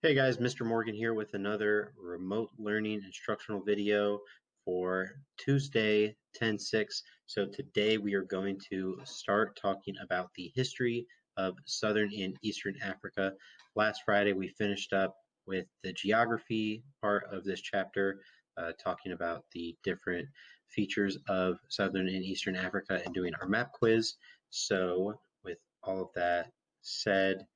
Hey guys, Mr. Morgan here with another remote learning instructional video for Tuesday 10/6. So today we are going to start talking about the history of Southern and Eastern Africa. Last Friday we finished up with the geography part of this chapter, talking about the different features of Southern and Eastern Africa and doing our map quiz. So with all of that said,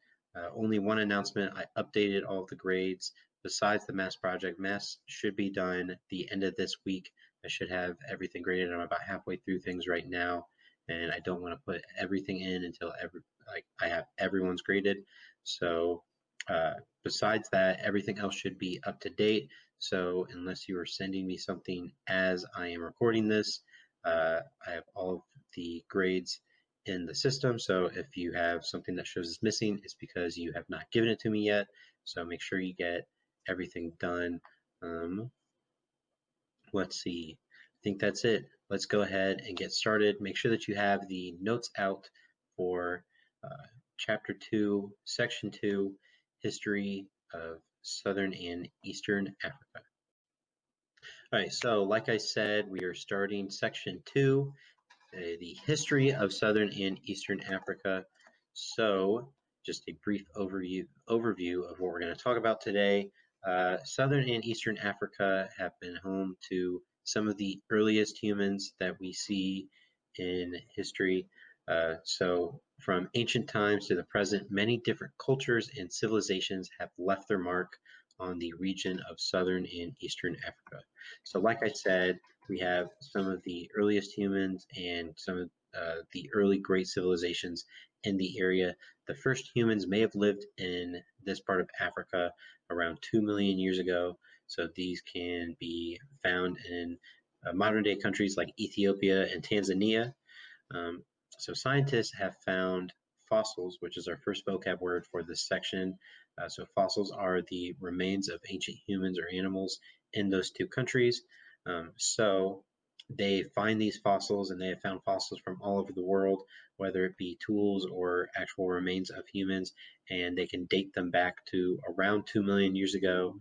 only one announcement: I updated all of the grades. Besides the mass project, mass should be done the end of this week. I should have everything graded. I'm about halfway through things right now, and I don't want to put everything in until I have everyone's graded. So besides that, everything else should be up to date. So unless you are sending me something as I am recording this, I have all of the grades in the system. So if you have something that shows is missing, it's because you have not given it to me yet. So make sure you get everything done. Let's see. I think that's it. Let's go ahead and get started. Make sure that you have the notes out for Chapter 2, Section 2, History of Southern and Eastern Africa. All right, so like I said, we are starting Section 2, the history of Southern and Eastern Africa. So just a brief overview of what we're going to talk about today. Southern and Eastern Africa have been home to some of the earliest humans that we see in history. So from ancient times to the present, many different cultures and civilizations have left their mark on the region of Southern and Eastern Africa. So like I said, we have some of the earliest humans and some of the early great civilizations in the area. The first humans may have lived in this part of Africa around 2 million years ago. So these can be found in modern day countries like Ethiopia and Tanzania. So scientists have found fossils, which is our first vocab word for this section. So fossils are the remains of ancient humans or animals in those two countries. So they find these fossils, and they have found fossils from all over the world, whether it be tools or actual remains of humans, and they can date them back to around 2 million years ago.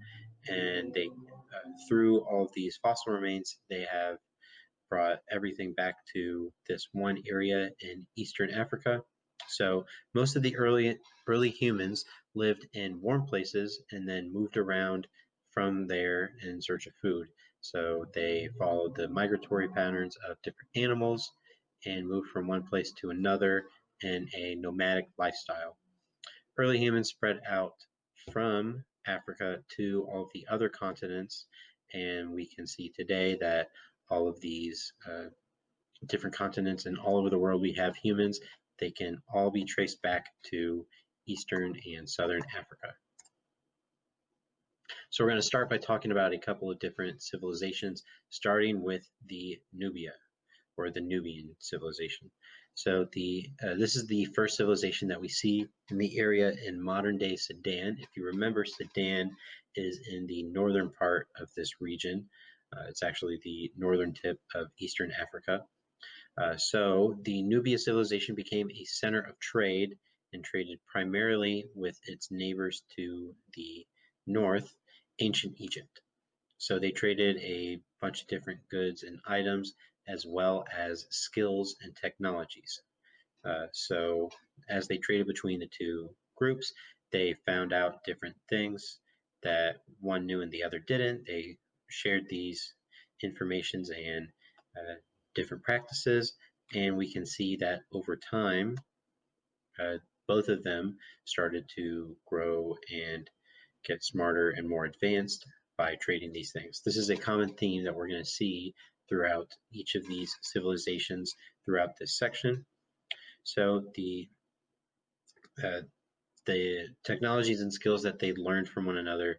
And they, through all of these fossil remains, they have brought everything back to this one area in Eastern Africa. So most of the early humans lived in warm places and then moved around from there in search of food. So they followed the migratory patterns of different animals and moved from one place to another in a nomadic lifestyle. Early humans spread out from Africa to all of the other continents, and we can see today that all of these different continents and all over the world we have humans. They can all be traced back to Eastern and Southern Africa. So we're going to start by talking about a couple of different civilizations, starting with the Nubia, or the Nubian civilization. So this is the first civilization that we see in the area in modern-day Sudan. If you remember, Sudan is in the northern part of this region. It's actually the northern tip of Eastern Africa. So the Nubia civilization became a center of trade and traded primarily with its neighbors to the north, ancient Egypt. So they traded a bunch of different goods and items, as well as skills and technologies. So as they traded between the two groups, they found out different things that one knew and the other didn't. They shared these informations and different practices, and we can see that over time, both of them started to grow and get smarter and more advanced by trading these things. This is a common theme that we're going to see throughout each of these civilizations throughout this section. So the technologies and skills that they learned from one another,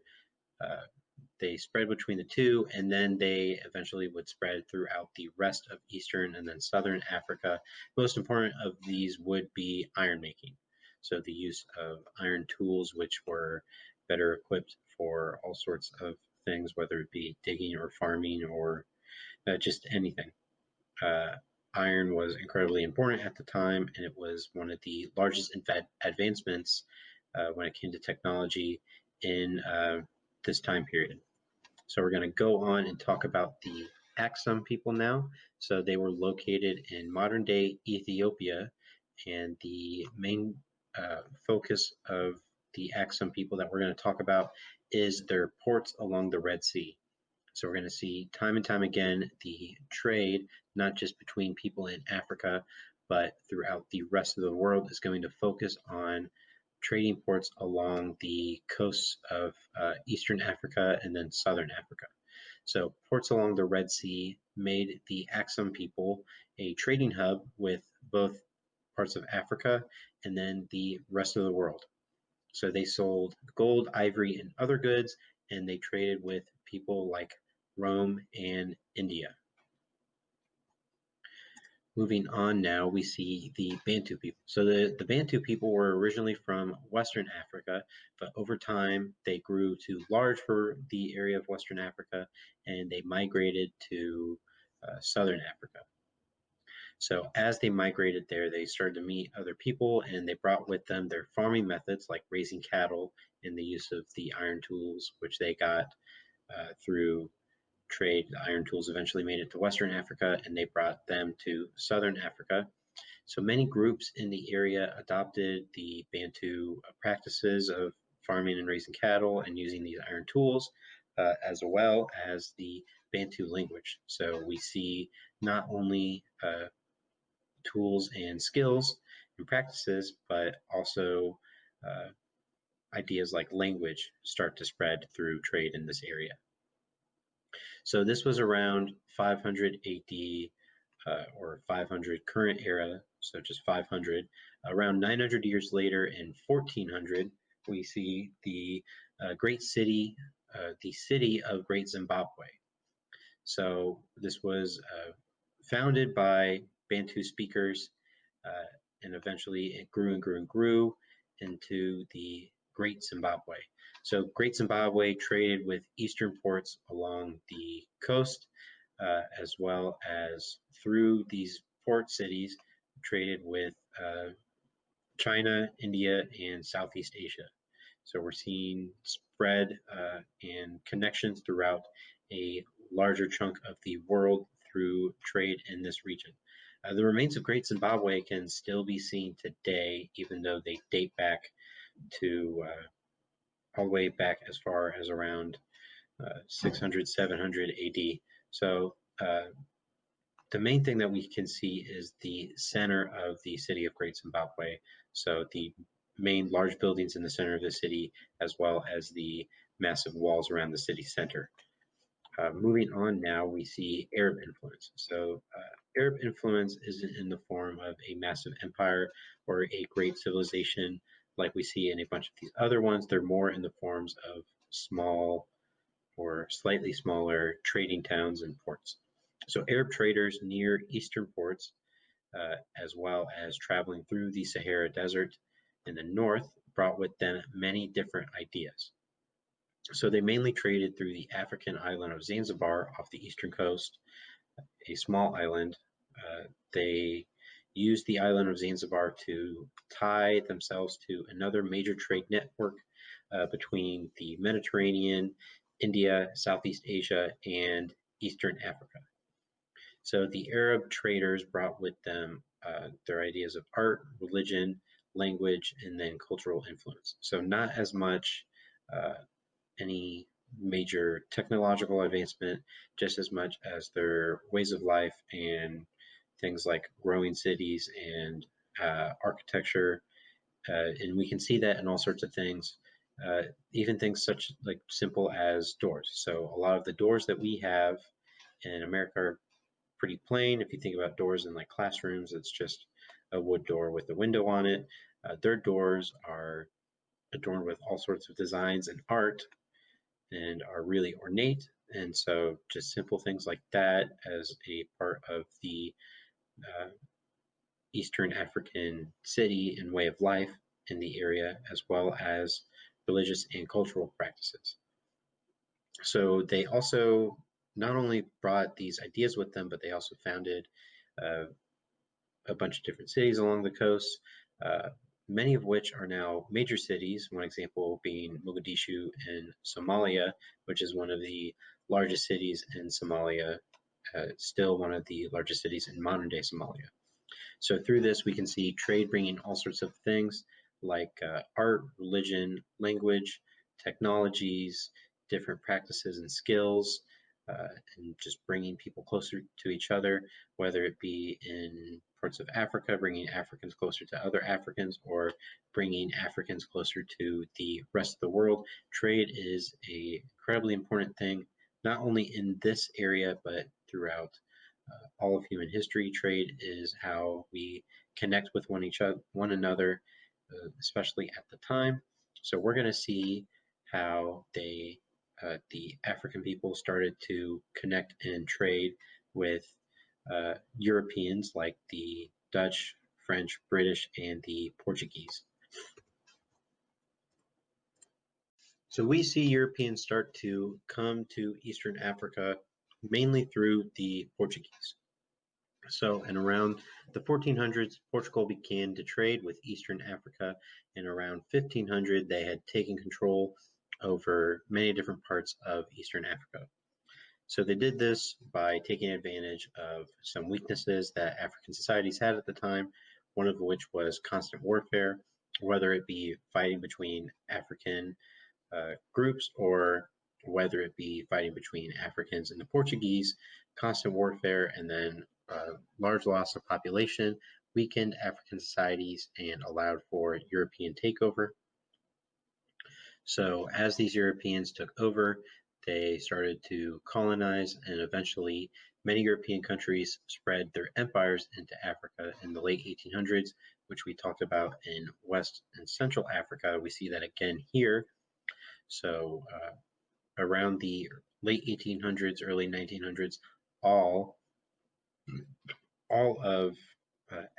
they spread between the two, and then they eventually would spread throughout the rest of Eastern and then Southern Africa. Most important of these would be iron making. So the use of iron tools, which were better equipped for all sorts of things, whether it be digging or farming or just anything. Iron was incredibly important at the time, and it was one of the largest advancements when it came to technology in this time period. So we're going to go on and talk about the Axum people now. So they were located in modern day Ethiopia, and the main focus of the Axum people that we're going to talk about is their ports along the Red Sea. So we're going to see time and time again the trade, not just between people in Africa, but throughout the rest of the world, is going to focus on trading ports along the coasts of Eastern Africa and then Southern Africa. So ports along the Red Sea made the Axum people a trading hub with both parts of Africa and then the rest of the world. So they sold gold, ivory, and other goods, and they traded with people like Rome and India. Moving on now, we see the Bantu people. So the Bantu people were originally from Western Africa, but over time they grew too large for the area of Western Africa, and they migrated to Southern Africa. So as they migrated there, they started to meet other people, and they brought with them their farming methods like raising cattle and the use of the iron tools, which they got through trade. The iron tools eventually made it to Western Africa, and they brought them to Southern Africa. So many groups in the area adopted the Bantu practices of farming and raising cattle and using these iron tools, as well as the Bantu language. So we see not only tools and skills and practices, but also ideas like language start to spread through trade in this area. So this was around 500 AD or 500 current era, so just 500. Around 900 years later in 1400, we see the great city, the city of Great Zimbabwe. So this was founded by Bantu speakers, and eventually it grew and grew and grew into the Great Zimbabwe. So Great Zimbabwe traded with eastern ports along the coast, as well as through these port cities, traded with China, India, and Southeast Asia. So we're seeing spread and connections throughout a larger chunk of the world through trade in this region. The remains of Great Zimbabwe can still be seen today, even though they date back to all the way back as far as around 600, 700 AD. So the main thing that we can see is the center of the city of Great Zimbabwe. So the main large buildings in the center of the city, as well as the massive walls around the city center. Moving on now, we see Arab influence. So Arab influence isn't in the form of a massive empire or a great civilization like we see in a bunch of these other ones. They're more in the forms of small or slightly smaller trading towns and ports. So Arab traders near eastern ports, as well as traveling through the Sahara Desert in the north, brought with them many different ideas. So they mainly traded through the African island of Zanzibar off the eastern coast, a small island. They used the island of Zanzibar to tie themselves to another major trade network between the Mediterranean, India, Southeast Asia, and Eastern Africa. So the Arab traders brought with them their ideas of art, religion, language, and then cultural influence. So not as much any major technological advancement, just as much as their ways of life and things like growing cities and architecture. And we can see that in all sorts of things, even things such like simple as doors. So a lot of the doors that we have in America are pretty plain. If you think about doors in like classrooms, it's just a wood door with a window on it. Their doors are adorned with all sorts of designs and art and are really ornate. And so just simple things like that as a part of the Eastern African city and way of life in the area, as well as religious and cultural practices. So they also not only brought these ideas with them, but they also founded a bunch of different cities along the coast. many of which are now major cities, one example being Mogadishu in Somalia, which is one of the largest cities in Somalia, still one of the largest cities in modern-day Somalia. So through this, we can see trade bringing all sorts of things like art, religion, language, technologies, different practices and skills, and just bringing people closer to each other, whether it be in parts of Africa, bringing Africans closer to other Africans, or bringing Africans closer to the rest of the world. Trade is an incredibly important thing, not only in this area, but throughout all of human history. Trade is how we connect with one another, especially at the time. So we're going to see how the African people started to connect and trade with Europeans like the Dutch, French, British, and the Portuguese. So we see Europeans start to come to Eastern Africa mainly through the Portuguese. So in around the 1400s, Portugal began to trade with Eastern Africa, and around 1500 they had taken control over many different parts of Eastern Africa. So they did this by taking advantage of some weaknesses that African societies had at the time, one of which was constant warfare, whether it be fighting between African groups or whether it be fighting between Africans and the Portuguese. Constant warfare and then large loss of population weakened African societies and allowed for European takeover. So as these Europeans took over, they started to colonize, and eventually many European countries spread their empires into Africa in the late 1800s, which we talked about in West and Central Africa. We see that again here. So around the late 1800s, early 1900s, all of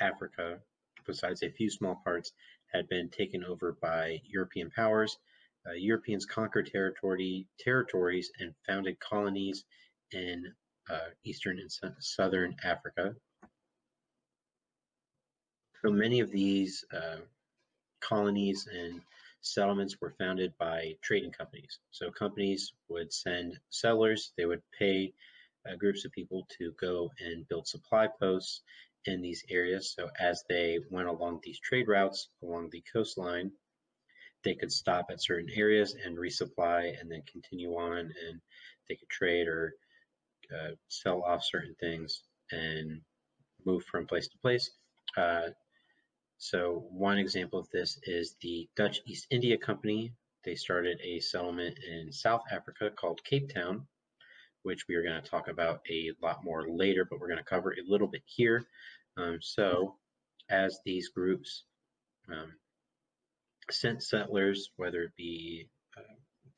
Africa, besides a few small parts, had been taken over by European powers. Europeans conquered territories and founded colonies in Eastern and Southern Africa. So many of these colonies and settlements were founded by trading companies. So companies would send settlers, they would pay groups of people to go and build supply posts in these areas. So as they went along these trade routes along the coastline, they could stop at certain areas and resupply and then continue on, and they could trade or sell off certain things and move from place to place. So one example of this is the Dutch East India Company. They started a settlement in South Africa called Cape Town, which we are going to talk about a lot more later, but we're going to cover a little bit here. So as these groups sent settlers, whether it be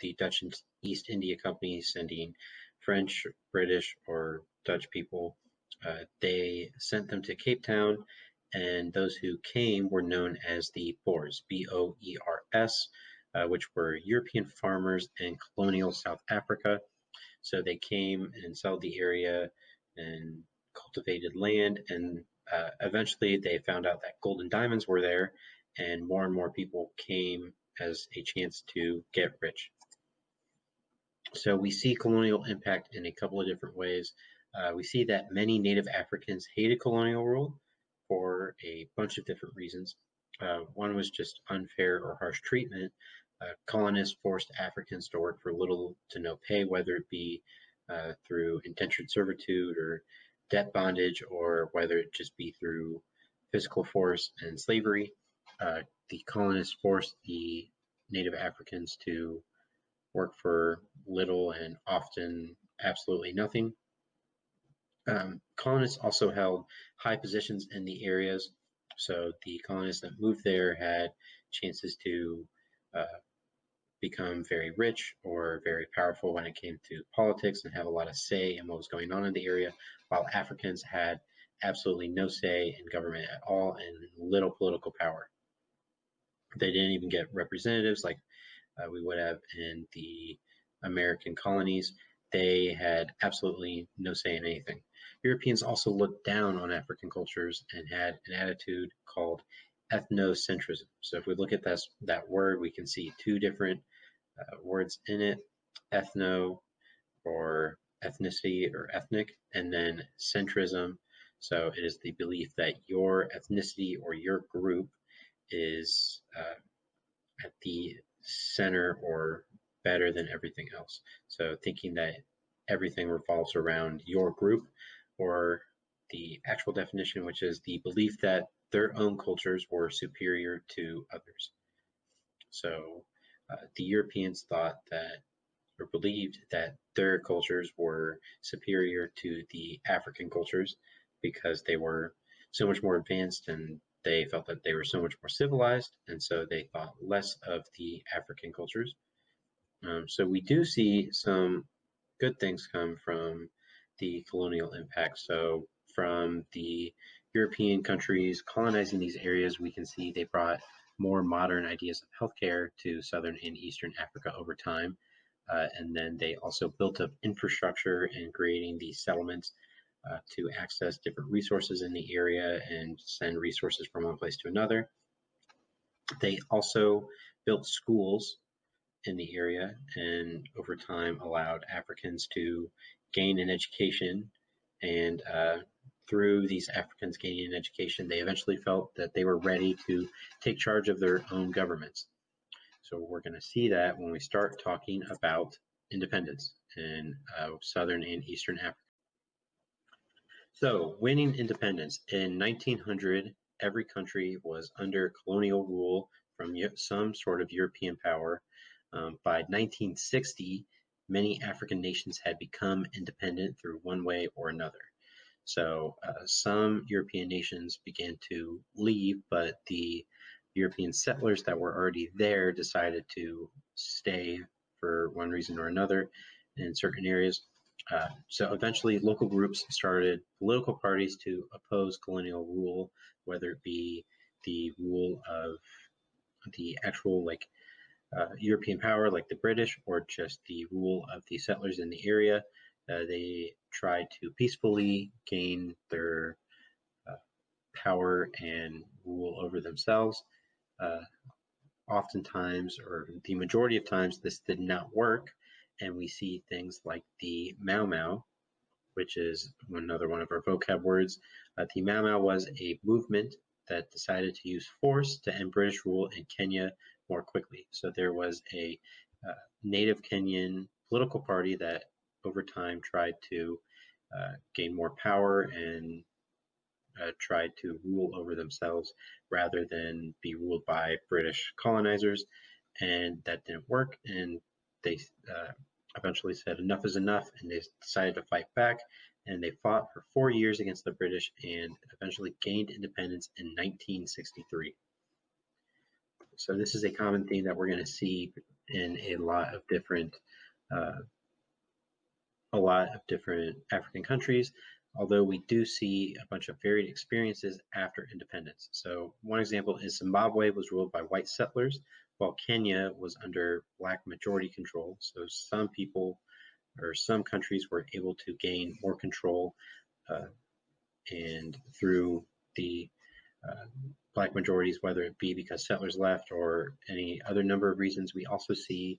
the Dutch East India Company sending French, British, or Dutch people, they sent them to Cape Town, and those who came were known as the Boers, B-O-E-R-S, which were European farmers in colonial South Africa. So they came and settled the area and cultivated land, and eventually they found out that gold and diamonds were there, and more people came as a chance to get rich. So we see colonial impact in a couple of different ways. We see that many Native Africans hated colonial rule for a bunch of different reasons. One was just unfair or harsh treatment. Colonists forced Africans to work for little to no pay, whether it be through indentured servitude or debt bondage, or whether it just be through physical force and slavery. The colonists forced the Native Africans to work for little and often absolutely nothing. Colonists also held high positions in the areas, so the colonists that moved there had chances to become very rich or very powerful when it came to politics and have a lot of say in what was going on in the area, while Africans had absolutely no say in government at all and little political power. They didn't even get representatives like we would have in the American colonies. They had absolutely no say in anything. Europeans also looked down on African cultures and had an attitude called ethnocentrism. So if we look at that word, we can see two different words in it: ethno or ethnicity or ethnic, and then centrism. So it is the belief that your ethnicity or your group is at the center or better than everything else. So thinking that everything revolves around your group, or the actual definition, which is the belief that their own cultures were superior to others. So the Europeans thought that, or believed that, their cultures were superior to the African cultures because they were so much more advanced, and they felt that they were so much more civilized, and so they thought less of the African cultures. So we do see some good things come from the colonial impact. So from the European countries colonizing these areas, we can see they brought more modern ideas of healthcare to Southern and Eastern Africa over time. And then they also built up infrastructure in creating these settlements to access different resources in the area and send resources from one place to another. They also built schools in the area, and over time allowed Africans to gain an education. And through these Africans gaining an education, they eventually felt that they were ready to take charge of their own governments. So we're going to see that when we start talking about independence in Southern and Eastern Africa. So winning independence in 1900, every country was under colonial rule from some sort of European power. By 1960, many African nations had become independent through one way or another. So some European nations began to leave, but the European settlers that were already there decided to stay for one reason or another in certain areas. So eventually local groups started political parties to oppose colonial rule, whether it be the rule of the actual European power like the British, or just the rule of the settlers in the area. They tried to peacefully gain their power and rule over themselves. Oftentimes, or the majority of times, this did not work, and we see things like the Mau Mau, which is another one of our vocab words. The Mau Mau was a movement that decided to use force to end British rule in Kenya more quickly. So there was a native Kenyan political party that over time tried to gain more power and tried to rule over themselves rather than be ruled by British colonizers. And that didn't work, and they eventually said enough is enough, and they decided to fight back, and they fought for 4 years against the British and eventually gained independence in 1963. So this is a common theme that we're going to see in a lot of different African countries, although we do see a bunch of varied experiences after independence. So one example is Zimbabwe was ruled by white settlers, while Kenya was under black majority control. So some people or some countries were able to gain more control and through the black majorities, whether it be because settlers left or any other number of reasons. We also see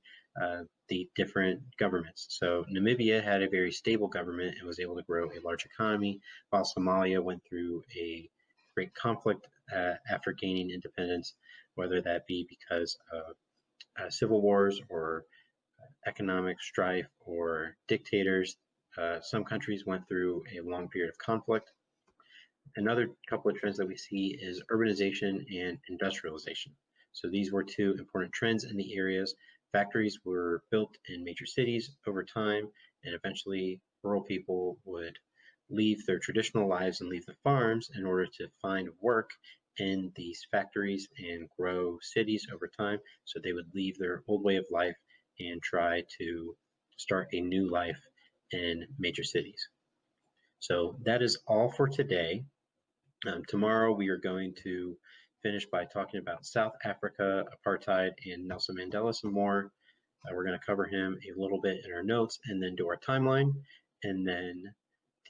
the different governments. So Namibia had a very stable government and was able to grow a large economy, while Somalia went through a great conflict after gaining independence, whether that be because of civil wars or economic strife or dictators. Some countries went through a long period of conflict. Another couple of trends that we see is urbanization and industrialization. So these were two important trends in the areas. Factories were built in major cities over time, and eventually rural people would leave their traditional lives and leave the farms in order to find work in these factories and grow cities over time. So they would leave their old way of life and try to start a new life in major cities. So that is all for today. Tomorrow we are going to finish by talking about South Africa, apartheid, and Nelson Mandela some more. We're going to cover him a little bit in our notes and then do our timeline. And then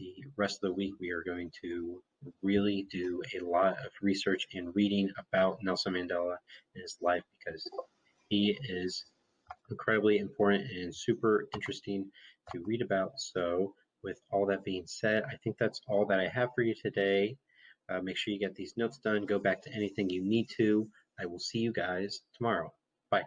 the rest of the week, we are going to really do a lot of research and reading about Nelson Mandela and his life, because he is incredibly important and super interesting to read about. So with all that being said, I think that's all that I have for you today. Make sure you get these notes done. Go back to anything you need to. I will see you guys tomorrow. Bye.